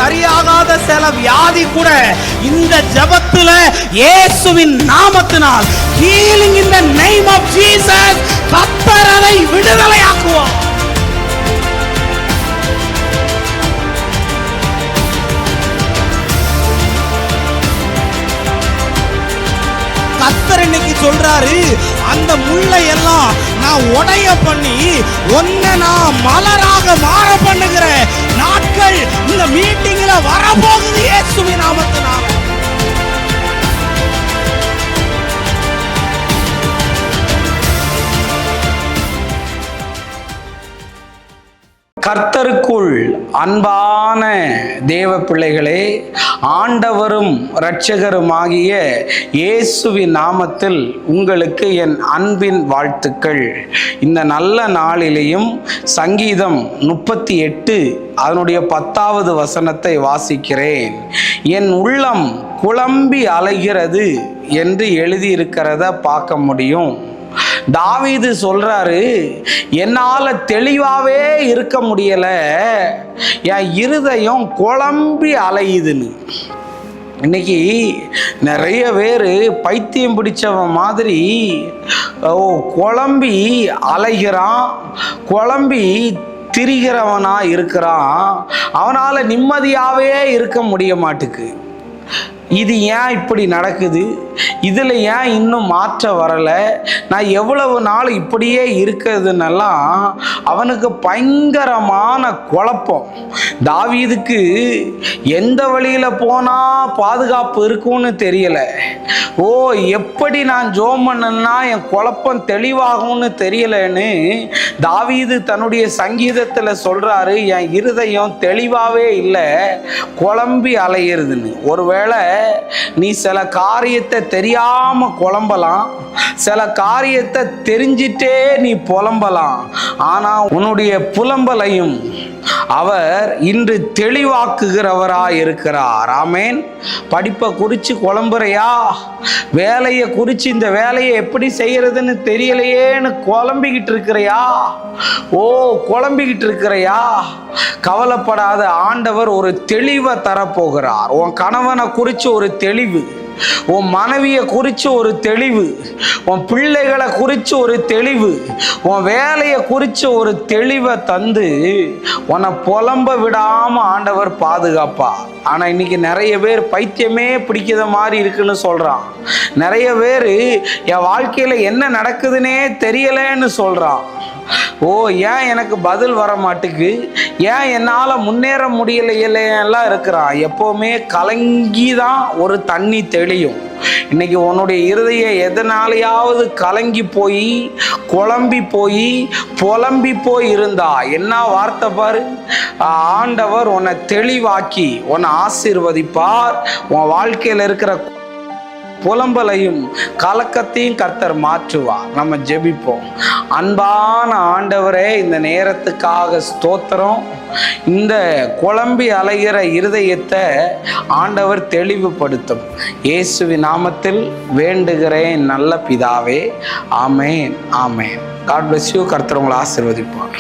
சரியாகாத சில வியாதி கூட இந்த ஜெபத்துல இயேசுவின் நாமத்தினால் healing in the name of Jesus கர்த்தர் அதை விடுதலையாக்குவார். கர்த்தர் இன்னைக்கு சொல்றாரு, அந்த முள்ளை எல்லாம் நான் உடைய பண்ணி ஒன்ன நான் மலராக மாற பண்ணுகிற நாட்கள் இந்த மீட்டிங்ல வரப்போகுது இயேசுவின் நாமத்தினால. கர்த்தருக்குள் அன்பான தேவ பிள்ளைகளே, ஆண்டவரும் இரட்சகருமாகிய இயேசுவின் நாமத்தில் உங்களுக்கு என் அன்பின் வாழ்த்துக்கள். இந்த நல்ல நாளிலேயும் சங்கீதம் 38 அதனுடைய 10வது வசனத்தை வாசிக்கிறேன். என் உள்ளம் குழம்பி அலைகிறது என்று எழுதியிருக்கிறத பார்க்க முடியும். தாவீது சொல்றாரு, என்னால தெளிவாவே இருக்க முடியல, என் இருதயம் குழம்பி அலையுதுன்னு. இன்னைக்கு நிறைய பேர் பைத்தியம் பிடிச்சவன் மாதிரி குழம்பி அலைகிறான், குழம்பி திரிகிறவனா இருக்கிறான். அவனால நிம்மதியாவே இருக்க முடிய மாட்டுக்கு. இது ஏன் இப்படி நடக்குது? இதில் ஏன் இன்னும் மாற்றம் வரலை? நான் எவ்வளவு நாள் இப்படியே இருக்கிறதுனெல்லாம் அவனுக்கு பயங்கரமான குழப்பம். தாவீதுக்கு எந்த வழியில் போனால் பாதுகாப்பு இருக்கும்னு தெரியலை. எப்படி நான் ஜெபம் பண்ணேன்னா என் குழப்பம் தெளிவாகும்னு தெரியலன்னு தாவீது தன்னுடைய சங்கீதத்தில் சொல்கிறாரு, என் இருதயம் தெளிவாகவே இல்லை, குழம்பி அலையிறதுன்னு. ஒருவேளை நீ சில காரியத்தை தெரியாம குழம்பலாம், சில காரியத்தை தெரிஞ்சிட்டே நீ புலம்பலாம். ஆனா உன்னுடைய புலம்பலையும் அவர் இன்று தெளிவாக்குகிறவராய் இருக்கிறார். ஆமேன். படிப்பை குறித்து குழம்புறையா? வேலையை குறித்து இந்த வேலையை எப்படி செய்யறதுன்னு தெரியலையேன்னு குழம்பிக்கிட்டு இருக்கிறையா? குழம்பிக்கிட்டு இருக்கிறையா? கவலைப்படாத, ஆண்டவர் ஒரு தெளிவை தரப்போகிறார். உன் கணவனை குறித்து ஒரு தெளிவு, உன் மனைவியை குறித்து ஒரு தெளிவு, உன் பிள்ளைகளை குறித்து ஒரு தெளிவு, உன் வேலையை குறித்து ஒரு தெளிவை தந்து உன்னை புலம்ப விடாம ஆண்டவர் பாதுகாப்பா. ஆனா இன்னைக்கு நிறைய பேர் பைத்தியமே பிடிக்கிற மாதிரி இருக்குன்னு சொல்றான். நிறைய பேர் என் வாழ்க்கையில என்ன நடக்குதுன்னே தெரியலன்னு சொல்றான். ஏன் எனக்கு பதில் வர மாட்டுக்கு, ஏன் என்னால் முன்னேற முடியலையெல்லாம் இருக்கிறான். எப்போவுமே கலங்கி தான் ஒரு தண்ணி தெளியும். இன்னைக்கு உன்னுடைய இருதயம் எதனாலையாவது கலங்கி போய் குழம்பி போய் புலம்பி போய் இருந்தா என்ன வார்த்தை பாரு, ஆண்டவர் உன்னை தெளிவாக்கி உன்னை ஆசீர்வதிப்பார். உன் வாழ்க்கையில் இருக்கிற புலம்பலையும் கலக்கத்தையும் கர்த்தர் மாற்றுவார். நம்ம ஜெபிப்போம். அன்பான ஆண்டவரே, இந்த நேரத்துக்காக ஸ்தோத்திரம். இந்த குழம்பி அலைகிற இருதயத்தை ஆண்டவர் தெளிவுபடுத்தும். இயேசுவின் நாமத்தில் வேண்டுகிறேன் நல்ல பிதாவே. ஆமேன், ஆமேன். God bless you. கர்த்தர் உங்களை ஆசீர்வதிப்பார்.